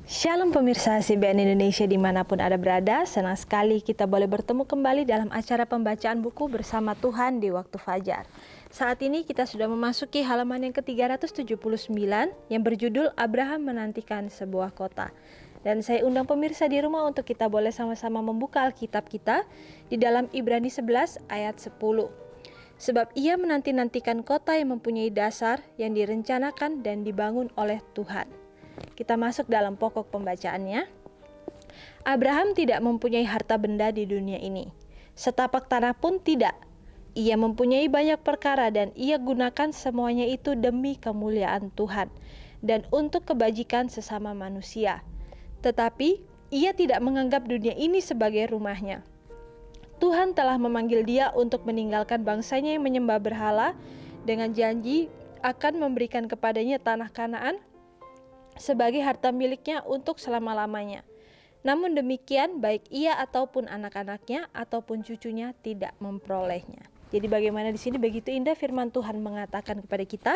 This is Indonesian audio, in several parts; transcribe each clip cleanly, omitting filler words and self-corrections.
Shalom pemirsa CBN Indonesia dimanapun Anda berada, senang sekali kita boleh bertemu kembali dalam acara pembacaan buku bersama Tuhan di waktu fajar. Saat ini kita sudah memasuki halaman yang ke-379 yang berjudul Abraham menantikan sebuah kota. Dan saya undang pemirsa di rumah untuk kita boleh sama-sama membuka Alkitab kita di dalam Ibrani 11 ayat 10. Sebab ia menanti-nantikan kota yang mempunyai dasar yang direncanakan dan dibangun oleh Tuhan. Kita masuk dalam pokok pembacaannya. Abraham tidak mempunyai harta benda di dunia ini. Setapak tanah pun tidak. Ia mempunyai banyak perkara dan ia gunakan semuanya itu demi kemuliaan Tuhan dan untuk kebajikan sesama manusia. Tetapi ia tidak menganggap dunia ini sebagai rumahnya. Tuhan telah memanggil dia untuk meninggalkan bangsanya yang menyembah berhala dengan janji akan memberikan kepadanya tanah Kanaan sebagai harta miliknya untuk selama-lamanya. Namun demikian, baik ia ataupun anak-anaknya ataupun cucunya tidak memperolehnya. Jadi bagaimana di sini begitu indah firman Tuhan mengatakan kepada kita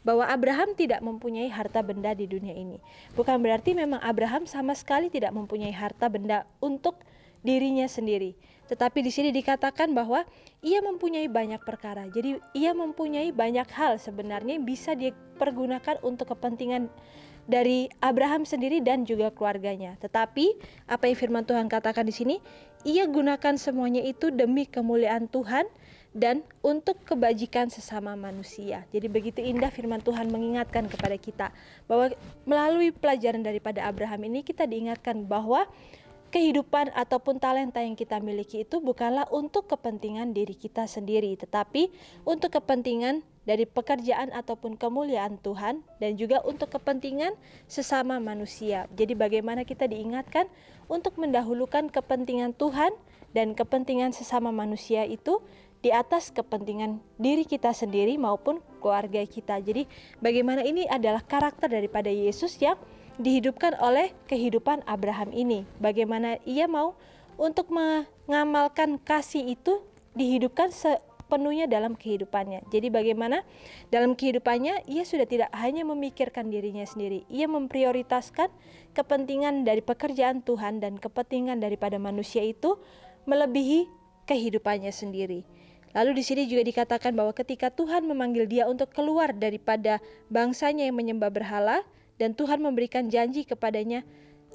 bahwa Abraham tidak mempunyai harta benda di dunia ini. Bukan berarti memang Abraham sama sekali tidak mempunyai harta benda untuk dirinya sendiri. Tetapi di sini dikatakan bahwa ia mempunyai banyak perkara. Jadi ia mempunyai banyak hal sebenarnya yang bisa dipergunakan untuk kepentingan dari Abraham sendiri dan juga keluarganya. Tetapi apa yang firman Tuhan katakan di sini, ia gunakan semuanya itu demi kemuliaan Tuhan dan untuk kebajikan sesama manusia. Jadi begitu indah firman Tuhan mengingatkan kepada kita bahwa melalui pelajaran daripada Abraham ini kita diingatkan bahwa kehidupan ataupun talenta yang kita miliki itu bukanlah untuk kepentingan diri kita sendiri, tetapi untuk kepentingan dari pekerjaan ataupun kemuliaan Tuhan dan juga untuk kepentingan sesama manusia. Jadi bagaimana kita diingatkan untuk mendahulukan kepentingan Tuhan dan kepentingan sesama manusia itu di atas kepentingan diri kita sendiri maupun keluarga kita. Jadi bagaimana ini adalah karakter daripada Yesus yang dihidupkan oleh kehidupan Abraham ini. Bagaimana ia mau untuk mengamalkan kasih itu dihidupkan sepenuhnya dalam kehidupannya. Jadi bagaimana dalam kehidupannya ia sudah tidak hanya memikirkan dirinya sendiri. Ia memprioritaskan kepentingan dari pekerjaan Tuhan dan kepentingan daripada manusia itu melebihi kehidupannya sendiri. Lalu di sini juga dikatakan bahwa ketika Tuhan memanggil dia untuk keluar daripada bangsanya yang menyembah berhala, dan Tuhan memberikan janji kepadanya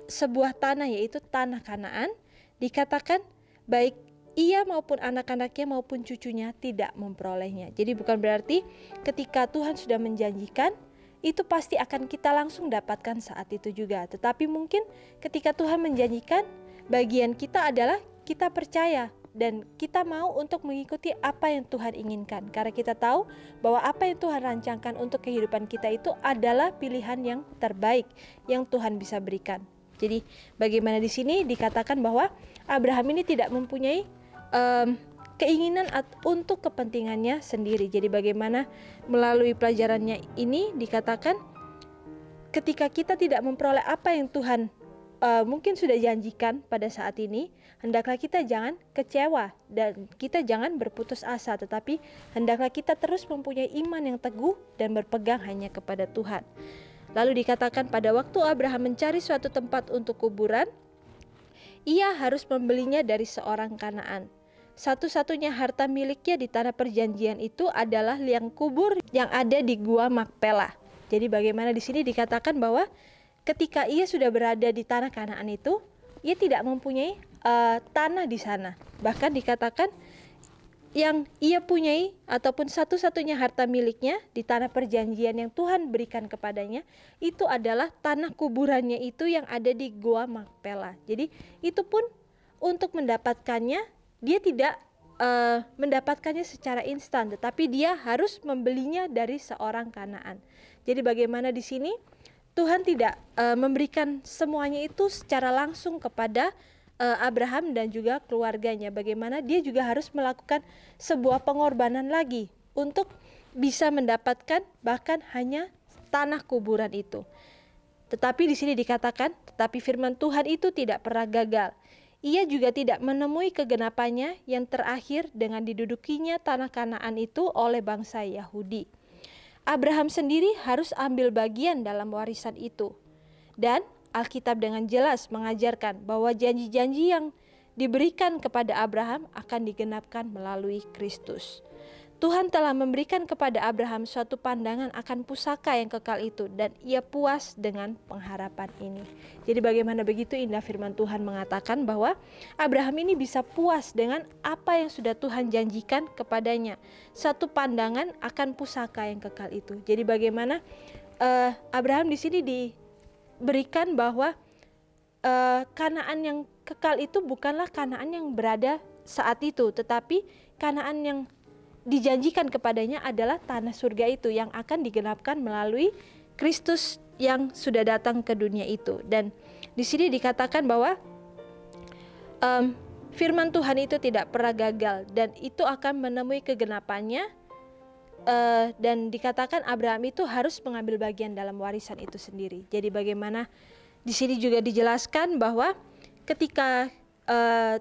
sebuah tanah, yaitu tanah Kanaan, dikatakan baik ia maupun anak-anaknya maupun cucunya tidak memperolehnya. Jadi bukan berarti ketika Tuhan sudah menjanjikan itu pasti akan kita langsung dapatkan saat itu juga. Tetapi mungkin ketika Tuhan menjanjikan, bagian kita adalah kita percaya dan kita mau untuk mengikuti apa yang Tuhan inginkan, karena kita tahu bahwa apa yang Tuhan rancangkan untuk kehidupan kita itu adalah pilihan yang terbaik yang Tuhan bisa berikan. Jadi bagaimana di sini dikatakan bahwa Abraham ini tidak mempunyai keinginan untuk kepentingannya sendiri. Jadi bagaimana melalui pelajarannya ini dikatakan ketika kita tidak memperoleh apa yang Tuhan mungkin sudah janjikan pada saat ini, hendaklah kita jangan kecewa dan kita jangan berputus asa, tetapi hendaklah kita terus mempunyai iman yang teguh dan berpegang hanya kepada Tuhan. Lalu dikatakan pada waktu Abraham mencari suatu tempat untuk kuburan, ia harus membelinya dari seorang Kanaan. Satu-satunya harta miliknya di tanah perjanjian itu adalah liang kubur yang ada di Gua Makpela. Jadi bagaimana di sini dikatakan bahwa ketika ia sudah berada di tanah Kanaan itu, ia tidak mempunyai tanah di sana. Bahkan dikatakan yang ia punyai ataupun satu-satunya harta miliknya di tanah perjanjian yang Tuhan berikan kepadanya itu adalah tanah kuburannya itu yang ada di Gua Makpela. Jadi itu pun untuk mendapatkannya dia tidak mendapatkannya secara instan, tetapi dia harus membelinya dari seorang Kanaan. Jadi bagaimana di sini Tuhan tidak memberikan semuanya itu secara langsung kepada Abraham dan juga keluarganya. Bagaimana dia juga harus melakukan sebuah pengorbanan lagi untuk bisa mendapatkan bahkan hanya tanah kuburan itu. Tetapi di sini dikatakan, tetapi firman Tuhan itu tidak pernah gagal. Ia juga tidak menemui kegenapannya yang terakhir dengan didudukinya tanah Kanaan itu oleh bangsa Yahudi. Abraham sendiri harus ambil bagian dalam warisan itu. Dan Alkitab dengan jelas mengajarkan bahwa janji-janji yang diberikan kepada Abraham akan digenapkan melalui Kristus. Tuhan telah memberikan kepada Abraham suatu pandangan akan pusaka yang kekal itu, dan ia puas dengan pengharapan ini. Jadi bagaimana begitu indah firman Tuhan mengatakan bahwa Abraham ini bisa puas dengan apa yang sudah Tuhan janjikan kepadanya. Satu pandangan akan pusaka yang kekal itu. Jadi bagaimana Abraham di sini diberikan bahwa Kanaan yang kekal itu bukanlah Kanaan yang berada saat itu, tetapi Kanaan yang dijanjikan kepadanya adalah tanah surga itu yang akan digenapkan melalui Kristus yang sudah datang ke dunia itu. Dan di sini dikatakan bahwa firman Tuhan itu tidak pernah gagal dan itu akan menemui kegenapannya, dan dikatakan Abraham itu harus mengambil bagian dalam warisan itu sendiri. Jadi bagaimana di sini juga dijelaskan bahwa ketika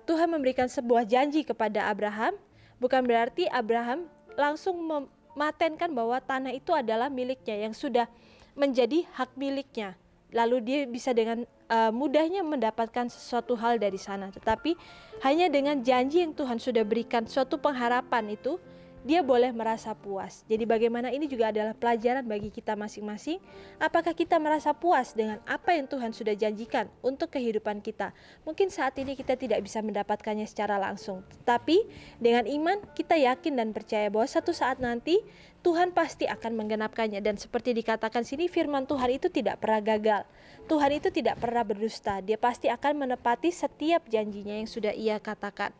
Tuhan memberikan sebuah janji kepada Abraham, bukan berarti Abraham langsung mematenkan bahwa tanah itu adalah miliknya yang sudah menjadi hak miliknya. Lalu dia bisa dengan mudahnya mendapatkan sesuatu hal dari sana. Tetapi hanya dengan janji yang Tuhan sudah berikan, suatu pengharapan itu, dia boleh merasa puas. Jadi bagaimana ini juga adalah pelajaran bagi kita masing-masing. Apakah kita merasa puas dengan apa yang Tuhan sudah janjikan untuk kehidupan kita? Mungkin saat ini kita tidak bisa mendapatkannya secara langsung, tapi dengan iman kita yakin dan percaya bahwa satu saat nanti Tuhan pasti akan menggenapkannya. Dan seperti dikatakan sini, firman Tuhan itu tidak pernah gagal. Tuhan itu tidak pernah berdusta. Dia pasti akan menepati setiap janjinya yang sudah Ia katakan.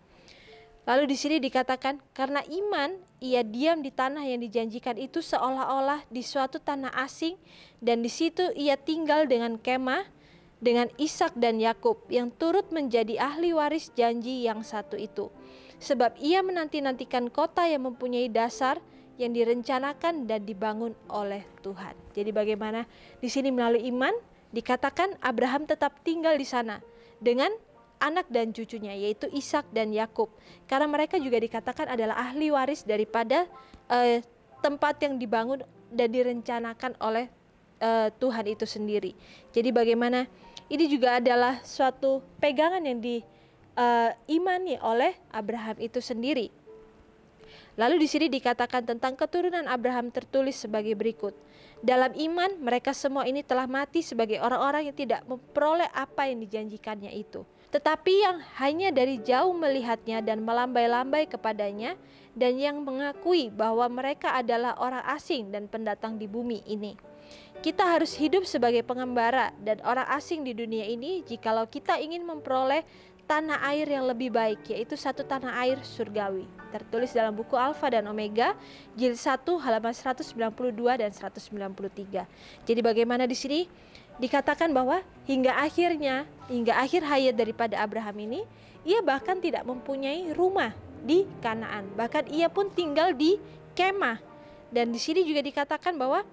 Lalu di sini dikatakan karena iman ia diam di tanah yang dijanjikan itu seolah-olah di suatu tanah asing, dan di situ ia tinggal dengan kemah dengan Ishak dan Yakub yang turut menjadi ahli waris janji yang satu itu. Sebab ia menanti-nantikan kota yang mempunyai dasar yang direncanakan dan dibangun oleh Tuhan. Jadi bagaimana di sini melalui iman dikatakan Abraham tetap tinggal di sana dengan anak dan cucunya, yaitu Ishak dan Yakub, karena mereka juga dikatakan adalah ahli waris daripada tempat yang dibangun dan direncanakan oleh Tuhan itu sendiri. Jadi bagaimana ini juga adalah suatu pegangan yang diimani oleh Abraham itu sendiri. Lalu di sini dikatakan tentang keturunan Abraham tertulis sebagai berikut. Dalam iman mereka semua ini telah mati sebagai orang-orang yang tidak memperoleh apa yang dijanjikannya itu, tetapi yang hanya dari jauh melihatnya dan melambai-lambai kepadanya, dan yang mengakui bahwa mereka adalah orang asing dan pendatang di bumi ini. Kita harus hidup sebagai pengembara dan orang asing di dunia ini jikalau kita ingin memperoleh tanah air yang lebih baik, yaitu satu tanah air surgawi. Tertulis dalam buku Alfa dan Omega, jilid 1 halaman 192 dan 193. Jadi bagaimana di sini dikatakan bahwa hingga akhir hayat daripada Abraham ini, ia bahkan tidak mempunyai rumah di Kanaan. Bahkan ia pun tinggal di kemah. Dan di sini juga dikatakan bahwa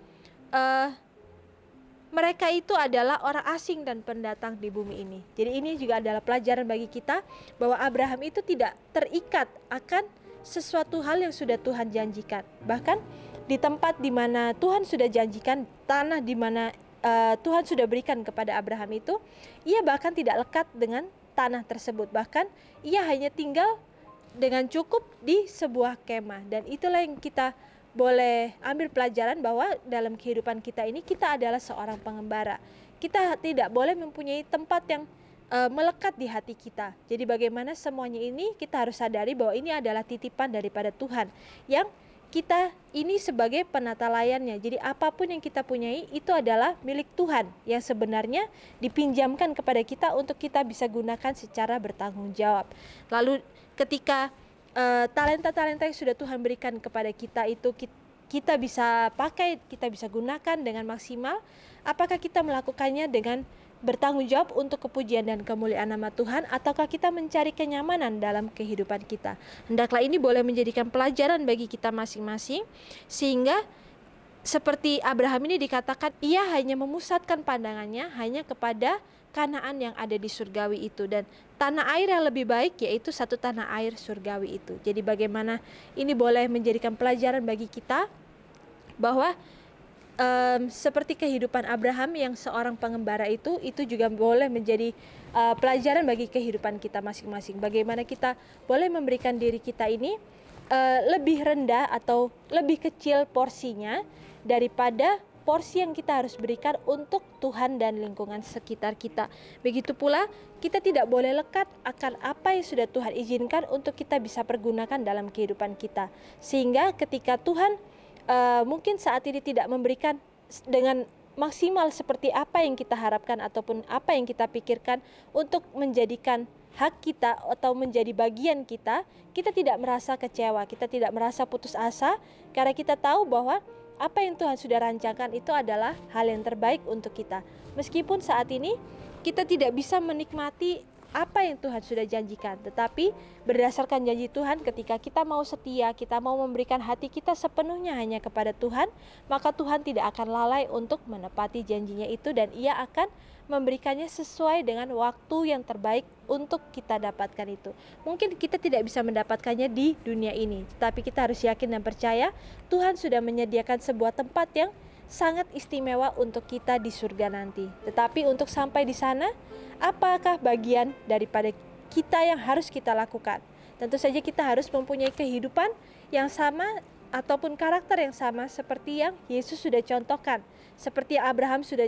mereka itu adalah orang asing dan pendatang di bumi ini. Jadi ini juga adalah pelajaran bagi kita bahwa Abraham itu tidak terikat akan sesuatu hal yang sudah Tuhan janjikan. Bahkan di tempat di mana Tuhan sudah janjikan, tanah di mana Tuhan sudah berikan kepada Abraham itu, ia bahkan tidak lekat dengan tanah tersebut. Bahkan ia hanya tinggal dengan cukup di sebuah kemah. Dan itulah yang kita boleh ambil pelajaran bahwa dalam kehidupan kita ini kita adalah seorang pengembara. Kita tidak boleh mempunyai tempat yang melekat di hati kita. Jadi bagaimana semuanya ini kita harus sadari bahwa ini adalah titipan daripada Tuhan yang kita ini sebagai penata layarnya. Jadi apapun yang kita punyai itu adalah milik Tuhan yang sebenarnya dipinjamkan kepada kita untuk kita bisa gunakan secara bertanggung jawab. Lalu ketika talenta-talenta yang sudah Tuhan berikan kepada kita itu kita bisa pakai, kita bisa gunakan dengan maksimal. Apakah kita melakukannya dengan bertanggung jawab untuk kepujian dan kemuliaan nama Tuhan, ataukah kita mencari kenyamanan dalam kehidupan kita? Hendaklah ini boleh menjadikan pelajaran bagi kita masing-masing, sehingga seperti Abraham ini dikatakan ia hanya memusatkan pandangannya hanya kepada Kanaan yang ada di surgawi itu, dan tanah air yang lebih baik yaitu satu tanah air surgawi itu. Jadi bagaimana ini boleh menjadikan pelajaran bagi kita bahwa seperti kehidupan Abraham yang seorang pengembara itu juga boleh menjadi pelajaran bagi kehidupan kita masing-masing. Bagaimana kita boleh memberikan diri kita ini lebih rendah atau lebih kecil porsinya daripada porsi yang kita harus berikan untuk Tuhan dan lingkungan sekitar kita. Begitu pula kita tidak boleh lekat akan apa yang sudah Tuhan izinkan untuk kita bisa pergunakan dalam kehidupan kita. Sehingga ketika Tuhan mungkin saat ini tidak memberikan dengan maksimal seperti apa yang kita harapkan ataupun apa yang kita pikirkan untuk menjadikan hak kita atau menjadi bagian kita, kita tidak merasa kecewa, kita tidak merasa putus asa karena kita tahu bahwa apa yang Tuhan sudah rancangkan itu adalah hal yang terbaik untuk kita. Meskipun saat ini kita tidak bisa menikmati apa yang Tuhan sudah janjikan, tetapi berdasarkan janji Tuhan, ketika kita mau setia, kita mau memberikan hati kita sepenuhnya hanya kepada Tuhan, maka Tuhan tidak akan lalai untuk menepati janjinya itu, dan Ia akan memberikannya sesuai dengan waktu yang terbaik untuk kita dapatkan itu. Mungkin kita tidak bisa mendapatkannya di dunia ini, tetapi kita harus yakin dan percaya Tuhan sudah menyediakan sebuah tempat yang sangat istimewa untuk kita di surga nanti. Tetapi untuk sampai di sana, apakah bagian daripada kita yang harus kita lakukan? Tentu saja kita harus mempunyai kehidupan yang sama ataupun karakter yang sama seperti yang Yesus sudah contohkan. Seperti Abraham sudah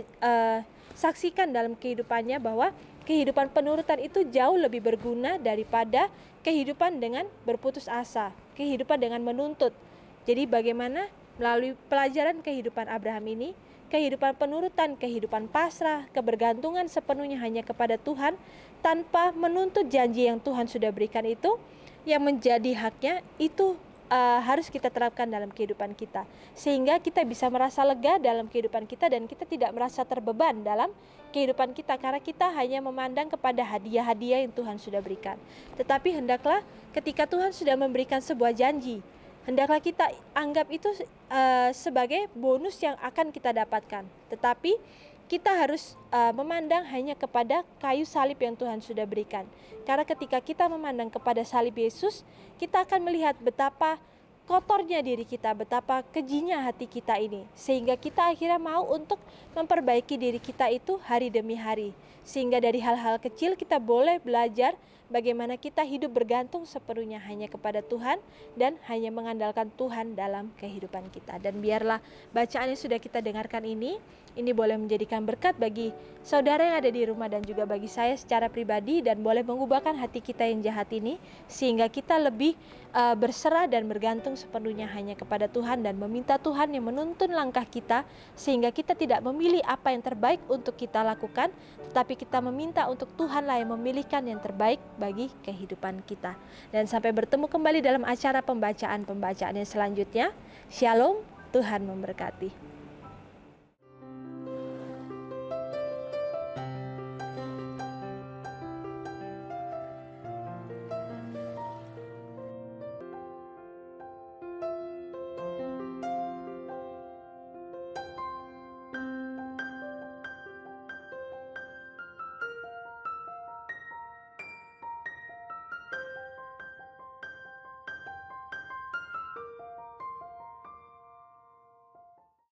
saksikan dalam kehidupannya bahwa kehidupan penurutan itu jauh lebih berguna daripada kehidupan dengan berputus asa, kehidupan dengan menuntut. Jadi bagaimana melalui pelajaran kehidupan Abraham ini, kehidupan penurutan, kehidupan pasrah, kebergantungan sepenuhnya hanya kepada Tuhan, tanpa menuntut janji yang Tuhan sudah berikan itu, yang menjadi haknya, itu harus kita terapkan dalam kehidupan kita. Sehingga kita bisa merasa lega dalam kehidupan kita dan kita tidak merasa terbeban dalam kehidupan kita, karena kita hanya memandang kepada hadiah-hadiah yang Tuhan sudah berikan. Tetapi hendaklah ketika Tuhan sudah memberikan sebuah janji, hendaklah kita anggap itu sebagai bonus yang akan kita dapatkan. Tetapi kita harus memandang hanya kepada kayu salib yang Tuhan sudah berikan. Karena ketika kita memandang kepada salib Yesus, kita akan melihat betapa kotornya diri kita, betapa kejinya hati kita ini. Sehingga kita akhirnya mau untuk memperbaiki diri kita itu hari demi hari. Sehingga dari hal-hal kecil kita boleh belajar bagaimana kita hidup bergantung sepenuhnya hanya kepada Tuhan dan hanya mengandalkan Tuhan dalam kehidupan kita. Dan biarlah bacaan yang sudah kita dengarkan ini boleh menjadikan berkat bagi saudara yang ada di rumah dan juga bagi saya secara pribadi, dan boleh mengubahkan hati kita yang jahat ini sehingga kita lebih berserah dan bergantung sepenuhnya hanya kepada Tuhan dan meminta Tuhan yang menuntun langkah kita, sehingga kita tidak memilih apa yang terbaik untuk kita lakukan, tetapi kita meminta untuk Tuhanlah yang memilihkan yang terbaik bagi kehidupan kita. Dan sampai bertemu kembali dalam acara pembacaan yang selanjutnya. Shalom, Tuhan memberkati.